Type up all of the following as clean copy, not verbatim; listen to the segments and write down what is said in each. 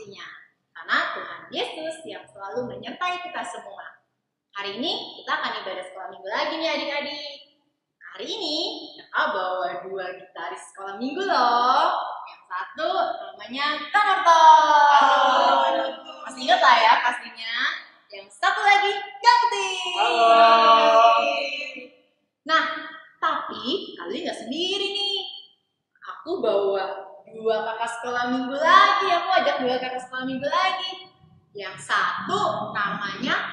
pastinya. Karena Tuhan Yesus yang selalu menyertai kita semua. Hari ini kita akan ibadah sekolah minggu lagi nih adik-adik. Hari ini kita bawa 2 gitaris sekolah minggu loh. Yang satu namanya Kak Norton. Masih ingat lah ya pastinya. Yang satu lagi Kak Putih. Nah, tapi kali nggak sendiri nih. Aku bawa 2 kakak sekolah minggu lagi. Aku ajak 2 kakak sekolah minggu lagi. Yang satu namanya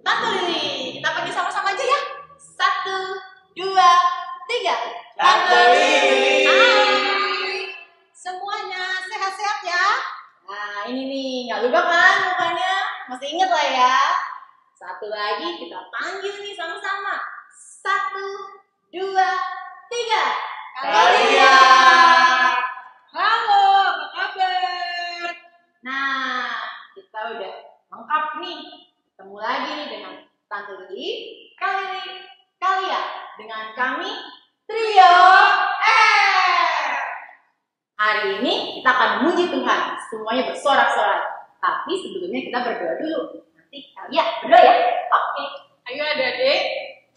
Tante Lili. Kita panggil sama-sama aja ya. 1, 2, 3. Tante Lili. Hai. Semuanya sehat-sehat ya. Nah ini nih, nggak lupa kan mukanya? Masih inget lah ya. Satu lagi kita panggil nih sama-sama. 1, 2, 3. Kalia. Halo, apa kabar? Nah, kita udah lengkap nih. Ketemu lagi nih dengan Tante Lili, Kalia, dengan kami Trio R. Hari ini kita akan memuji Tuhan. Semuanya bersorak-sorai. Tapi sebelumnya kita berdoa dulu. Nanti Kalia berdoa ya. Oke. Ayo adik-adik,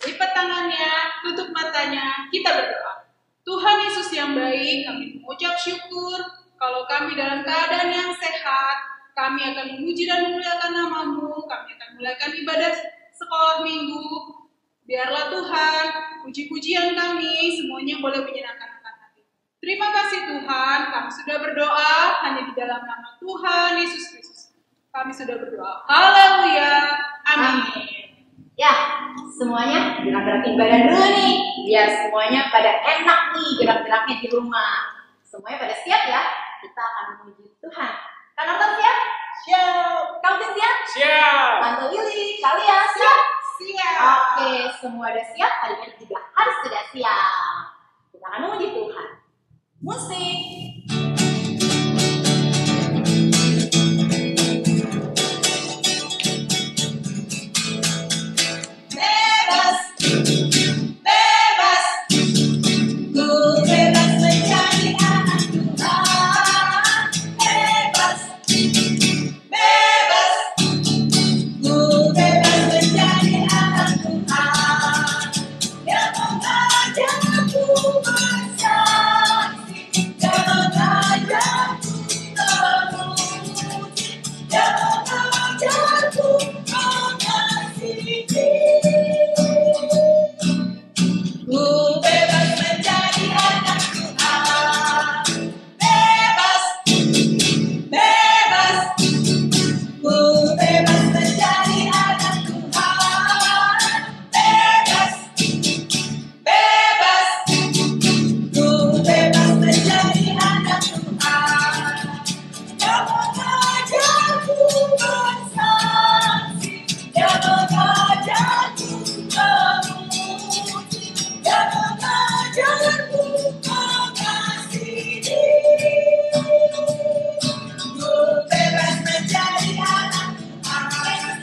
lipat tangannya, tutup matanya, kita berdoa. Tuhan Yesus yang baik, kami mengucap syukur kalau kami dalam keadaan yang sehat. Kami akan memuji dan memuliakan nama-Mu. Kami akan mulaikan ibadah sekolah minggu. Biarlah Tuhan, puji-pujian kami semuanya boleh menyenangkan hati. Terima kasih Tuhan, kami sudah berdoa hanya di dalam nama Tuhan Yesus Kristus. Kami sudah berdoa. Haleluya. Amin. Ya, semuanya gerak-gerakin badan dulu nih. Biar semuanya pada enak nih gerak-geraknya di rumah. Semuanya pada siap ya? Kita akan memuji Tuhan. Kak Norton siap? Siap. Kak Putih siap? Siap. Tante Lili, Kalia siap? Siap. Oke, semua udah siap, adik-adik juga harus sudah siap. Kita akan memuji Tuhan. Musik. Bebas, bebas, ku bebas menjadi anak Tuhan. Bebas, bebas, ku bebas menjadi anak Tuhan. Dia mengajarku bersaksi, dia mengajarku memuji, dia mengajarku mengasihi. Ku bebas menjadi anak Tuhan. Bebas, bebas, ku bebas menjadi anak Tuhan. Bebas, bebas, ku bebas menjadi anak Tuhan. Dia mengajarku bersaksi, dia mengajarku memuji, dia mengajarku mengasihi. Ku bebas menjadi anak Tuhan.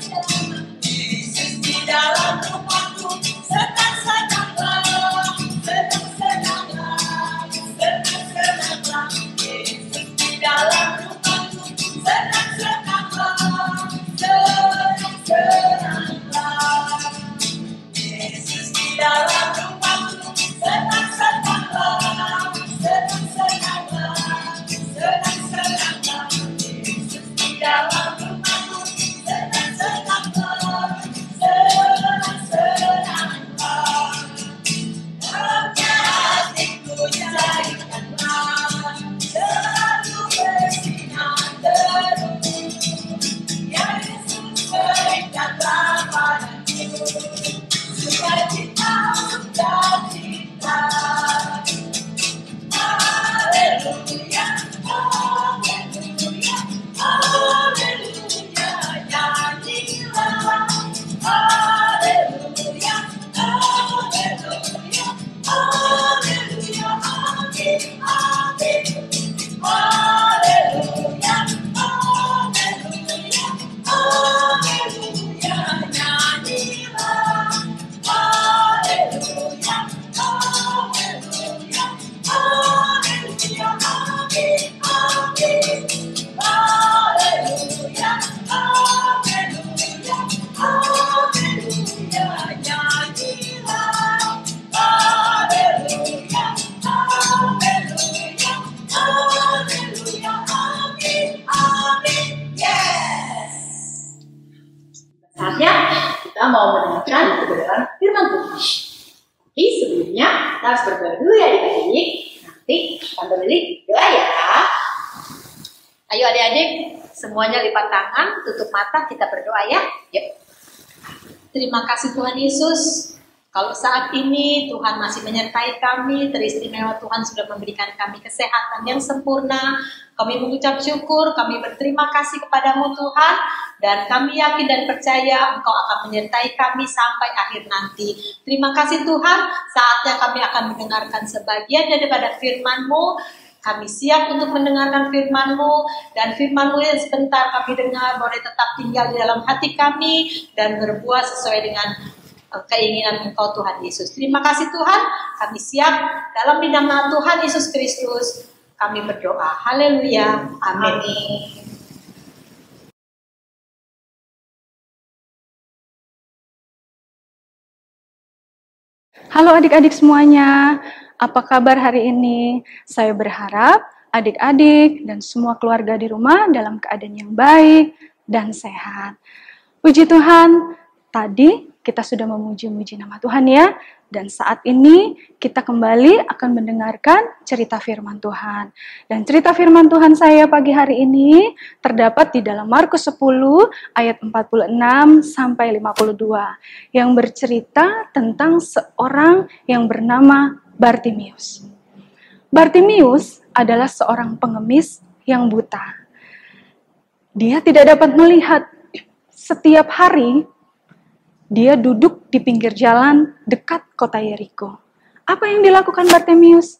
Yesus di dalam rumahku, senang-senanglah, senang-senanglah, senang-senanglah. Yesus di dalam rumahku, senang-senanglah, senang-senanglah. Yesus di dalam rumahku, senang-senanglah, senang-senanglah, senang-senanglah. Yesus di dalam rumahku, senang-senanglah, senang-senanglah. Dalamnya hatiku jadikanlah selalu bersinar terus. Ya Yesus berikanlah padaku sukacita. firman Tuhan. Tapi sebelumnya kita harus berdoa dulu ya adik-adik. Nanti Tante Lili doa ya. Ayo adik-adik, semuanya lipat tangan, tutup mata, kita berdoa ya. Yuk. Terima kasih Tuhan Yesus. Kalau saat ini Tuhan masih menyertai kami, teristimewa Tuhan sudah memberikan kami kesehatan yang sempurna. Kami mengucap syukur, kami berterima kasih kepadamu Tuhan. Dan kami yakin dan percaya Engkau akan menyertai kami sampai akhir nanti. Terima kasih Tuhan, saatnya kami akan mendengarkan sebagian daripada firman-Mu. Kami siap untuk mendengarkan firman-Mu, dan firman-Mu yang sebentar kami dengar boleh tetap tinggal di dalam hati kami dan berbuah sesuai dengan keinginan Engkau Tuhan Yesus. Terima kasih Tuhan, kami siap dalam nama Tuhan Yesus Kristus kami berdoa. Haleluya. Amin. Halo adik-adik semuanya, apa kabar hari ini? Saya berharap adik-adik dan semua keluarga di rumah dalam keadaan yang baik dan sehat. Puji Tuhan, tadi kita sudah memuji-muji nama Tuhan ya. Dan saat ini kita kembali akan mendengarkan cerita firman Tuhan. Dan cerita firman Tuhan saya pagi hari ini terdapat di dalam Markus 10 ayat 46 sampai 52 yang bercerita tentang seorang yang bernama Bartimius. Bartimius adalah seorang pengemis yang buta. Dia tidak dapat melihat. Setiap hari dia duduk di pinggir jalan dekat kota Yeriko. Apa yang dilakukan Bartimius?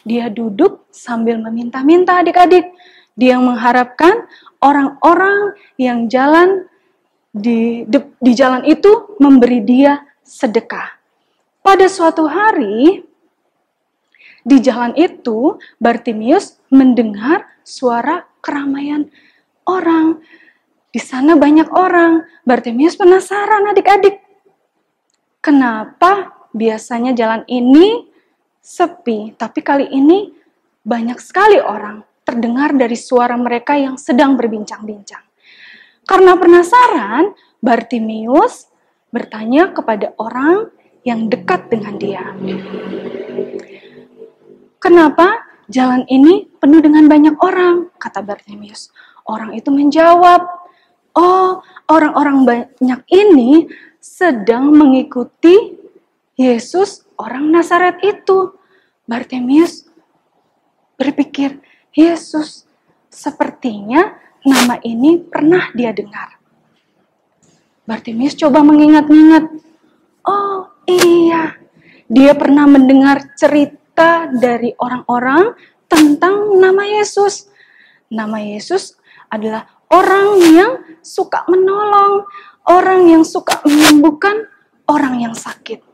Dia duduk sambil meminta-minta adik-adik. Dia mengharapkan orang-orang yang jalan di jalan itu memberi dia sedekah. Pada suatu hari, di jalan itu, Bartimius mendengar suara keramaian orang. Di sana banyak orang. Bartimius penasaran adik-adik. Kenapa biasanya jalan ini sepi, tapi kali ini banyak sekali orang. Terdengar dari suara mereka yang sedang berbincang-bincang. Karena penasaran, Bartimius bertanya kepada orang yang dekat dengan dia. Kenapa jalan ini penuh dengan banyak orang? Kata Bartimius. Orang itu menjawab, oh, orang-orang banyak ini sedang mengikuti Yesus orang Nazaret itu. Bartimius berpikir, Yesus, sepertinya nama ini pernah dia dengar. Bartimius coba mengingat-ingat. Oh iya, dia pernah mendengar cerita dari orang-orang tentang nama Yesus. Nama Yesus adalah orang yang suka menolong, orang yang suka menyembuhkan orang yang sakit.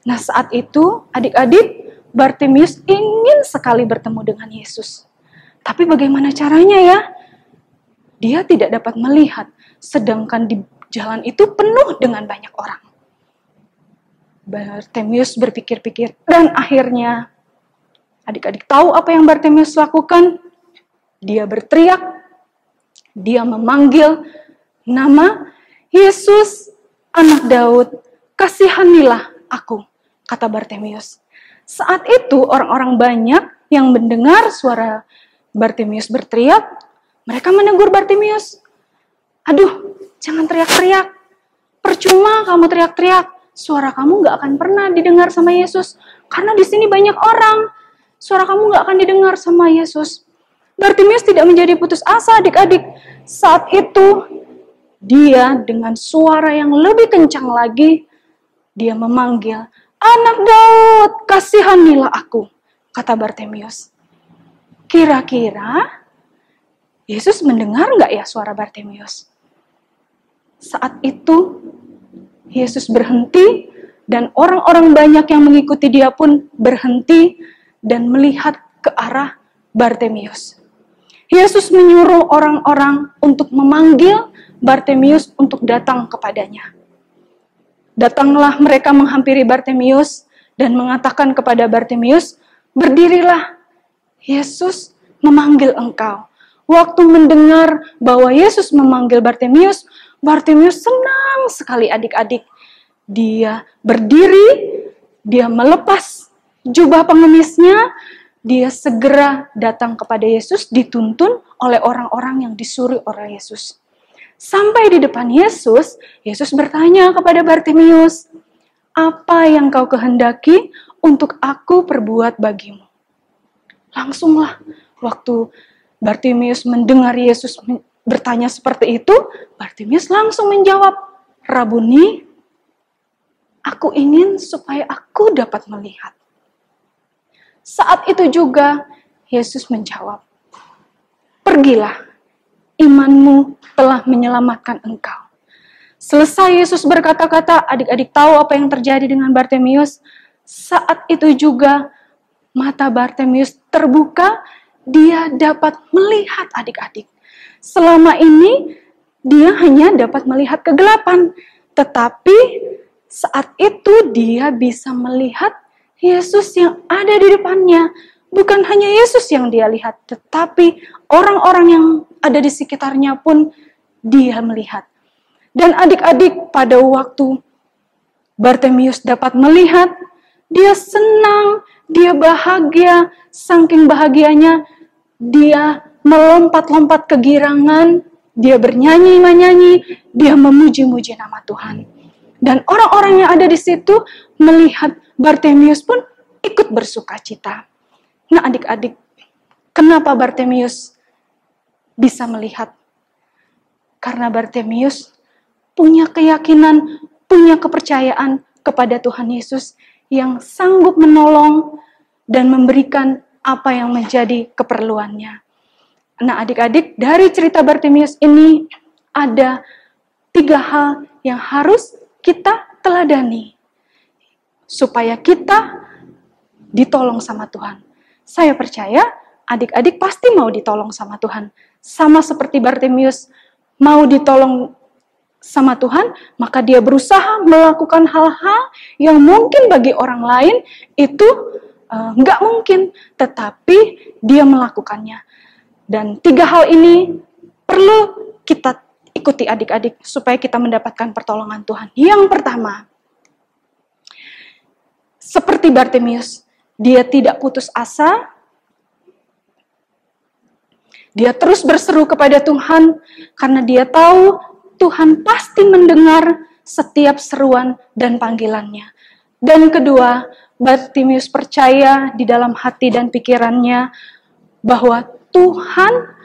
Nah, saat itu adik-adik, Bartimius ingin sekali bertemu dengan Yesus. Tapi bagaimana caranya ya? Dia tidak dapat melihat, sedangkan di jalan itu penuh dengan banyak orang. Bartimius berpikir-pikir, dan akhirnya adik-adik tahu apa yang Bartimius lakukan? Dia berteriak. Dia memanggil nama Yesus, anak Daud, kasihanilah aku, kata Bartimius. Saat itu orang-orang banyak yang mendengar suara Bartimius berteriak, mereka menegur Bartimius. Aduh, jangan teriak-teriak. Percuma kamu teriak-teriak. Suara kamu gak akan pernah didengar sama Yesus. Karena di sini banyak orang. Suara kamu gak akan didengar sama Yesus. Bartimius tidak menjadi putus asa adik-adik. Saat itu, dia dengan suara yang lebih kencang lagi, dia memanggil, anak Daud, kasihanilah aku, kata Bartimius. Kira-kira, Yesus mendengar nggak ya suara Bartimius? Saat itu, Yesus berhenti, dan orang-orang banyak yang mengikuti dia pun berhenti dan melihat ke arah Bartimius. Yesus menyuruh orang-orang untuk memanggil Bartimius untuk datang kepadanya. Datanglah mereka menghampiri Bartimius dan mengatakan kepada Bartimius, berdirilah, Yesus memanggil engkau. Waktu mendengar bahwa Yesus memanggil Bartimius, Bartimius senang sekali adik-adik. dia berdiri, dia melepas jubah pengemisnya, dia segera datang kepada Yesus, dituntun oleh orang-orang yang disuruh oleh Yesus. Sampai di depan Yesus, Yesus bertanya kepada Bartimius, "Apa yang kau kehendaki untuk aku perbuat bagimu?" Langsunglah waktu Bartimius mendengar Yesus bertanya seperti itu, Bartimius langsung menjawab, "Rabuni, aku ingin supaya aku dapat melihat." Saat itu juga Yesus menjawab, "Pergilah, imanmu telah menyelamatkan engkau." Selesai Yesus berkata-kata, adik-adik tahu apa yang terjadi dengan Bartimius? Saat itu juga mata Bartimius terbuka, dia dapat melihat adik-adik. Selama ini dia hanya dapat melihat kegelapan, tetapi saat itu dia bisa melihat Yesus yang ada di depannya. Bukan hanya Yesus yang dia lihat, tetapi orang-orang yang ada di sekitarnya pun dia melihat. Dan adik-adik, pada waktu Bartimius dapat melihat, dia senang, dia bahagia, saking bahagianya, dia melompat-lompat kegirangan, dia bernyanyi-nyanyi, dia memuji-muji nama Tuhan. Dan orang-orang yang ada di situ melihat Bartimius pun ikut bersuka cita. Nah adik-adik, kenapa Bartimius bisa melihat? Karena Bartimius punya keyakinan, punya kepercayaan kepada Tuhan Yesus yang sanggup menolong dan memberikan apa yang menjadi keperluannya. Nah adik-adik, dari cerita Bartimius ini ada 3 hal yang harus kita teladani supaya kita ditolong sama Tuhan. Saya percaya adik-adik pasti mau ditolong sama Tuhan. Sama seperti Bartimius mau ditolong sama Tuhan, maka dia berusaha melakukan hal-hal yang mungkin bagi orang lain itu nggak mungkin, tetapi dia melakukannya. Dan 3 hal ini perlu kita ikuti adik-adik supaya kita mendapatkan pertolongan Tuhan. Yang pertama, seperti Bartimius, dia tidak putus asa, dia terus berseru kepada Tuhan karena dia tahu Tuhan pasti mendengar setiap seruan dan panggilannya. Dan kedua, Bartimius percaya di dalam hati dan pikirannya bahwa Tuhan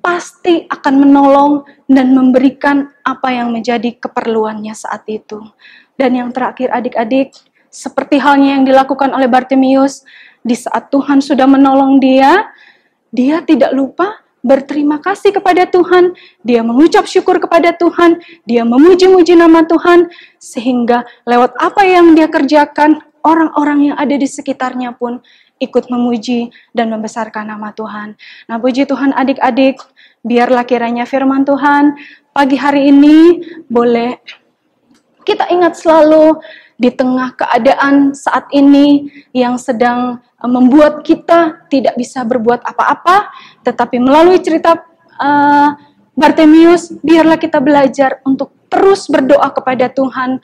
pasti akan menolong dan memberikan apa yang menjadi keperluannya saat itu. Dan yang terakhir adik-adik, seperti halnya yang dilakukan oleh Bartimius, di saat Tuhan sudah menolong dia tidak lupa berterima kasih kepada Tuhan, dia mengucap syukur kepada Tuhan, dia memuji-muji nama Tuhan, sehingga lewat apa yang dia kerjakan, orang-orang yang ada di sekitarnya pun ikut memuji dan membesarkan nama Tuhan. Nah, puji Tuhan adik-adik, biarlah kiranya firman Tuhan pagi hari ini boleh kita ingat selalu di tengah keadaan saat ini yang sedang membuat kita tidak bisa berbuat apa-apa, tetapi melalui cerita Bartimius, biarlah kita belajar untuk terus berdoa kepada Tuhan,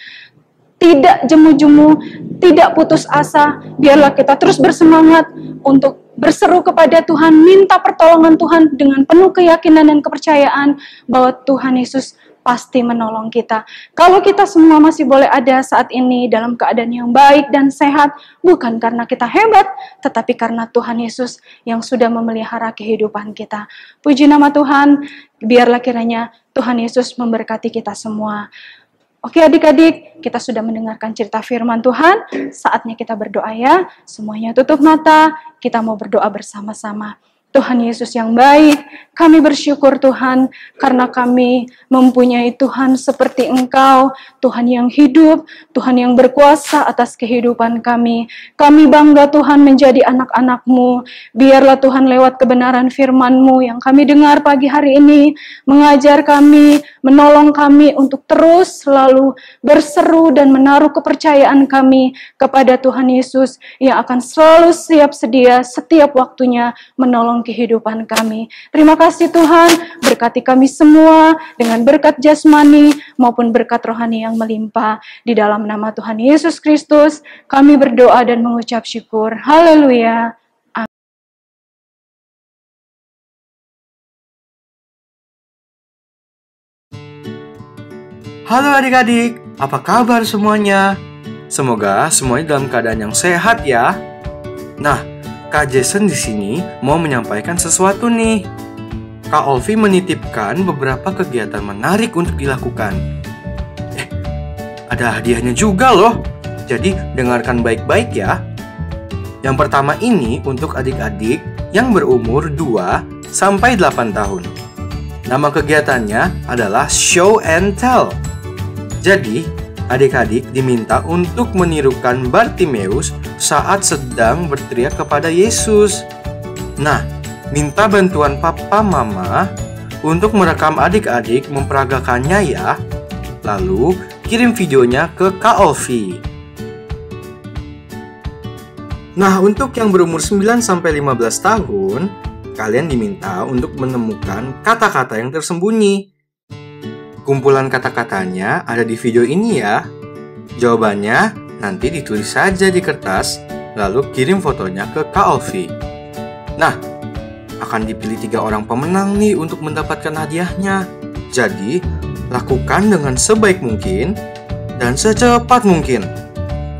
tidak jemu-jemu, tidak putus asa. Biarlah kita terus bersemangat untuk berseru kepada Tuhan, minta pertolongan Tuhan dengan penuh keyakinan dan kepercayaan bahwa Tuhan Yesus pasti menolong kita. Kalau kita semua masih boleh ada saat ini dalam keadaan yang baik dan sehat, bukan karena kita hebat, tetapi karena Tuhan Yesus yang sudah memelihara kehidupan kita. Puji nama Tuhan, biarlah kiranya Tuhan Yesus memberkati kita semua. Oke adik-adik, kita sudah mendengarkan cerita firman Tuhan, saatnya kita berdoa ya. Semuanya tutup mata, kita mau berdoa bersama-sama. Tuhan Yesus yang baik, kami bersyukur Tuhan, karena kami mempunyai Tuhan seperti Engkau, Tuhan yang hidup, Tuhan yang berkuasa atas kehidupan kami. Kami bangga Tuhan menjadi anak-anak-Mu. Biarlah Tuhan lewat kebenaran firman-Mu yang kami dengar pagi hari ini, mengajar kami, menolong kami untuk terus selalu berseru dan menaruh kepercayaan kami kepada Tuhan Yesus yang akan selalu siap sedia setiap waktunya menolong kehidupan kami. Terima kasih Tuhan, berkati kami semua dengan berkat jasmani maupun berkat rohani yang melimpah. Di dalam nama Tuhan Yesus Kristus, kami berdoa dan mengucap syukur. Haleluya. Halo adik-adik, apa kabar semuanya? Semoga semuanya dalam keadaan yang sehat ya. Nah, Kak Jason di sini mau menyampaikan sesuatu nih. Kak Olvi menitipkan beberapa kegiatan menarik untuk dilakukan. Ada hadiahnya juga loh. Jadi dengarkan baik-baik ya. Yang pertama ini untuk adik-adik yang berumur 2 sampai 8 tahun. Nama kegiatannya adalah Show and Tell. Jadi, adik-adik diminta untuk menirukan Bartimeus saat sedang berteriak kepada Yesus. Nah, minta bantuan papa mama untuk merekam adik-adik memperagakannya ya. Lalu, kirim videonya ke Kak Olvi. Nah, untuk yang berumur 9 sampai 15 tahun, kalian diminta untuk menemukan kata-kata yang tersembunyi. Kumpulan kata-katanya ada di video ini ya. Jawabannya nanti ditulis saja di kertas, lalu kirim fotonya ke Kak Olvi. Nah, akan dipilih 3 orang pemenang nih untuk mendapatkan hadiahnya. Jadi, lakukan dengan sebaik mungkin dan secepat mungkin.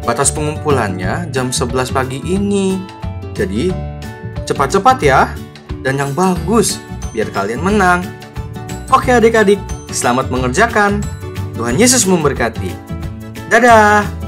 Batas pengumpulannya jam 11 pagi ini. Jadi, cepat-cepat ya. Dan yang bagus, biar kalian menang. Oke adik-adik, selamat mengerjakan. Tuhan Yesus memberkati. Dadah!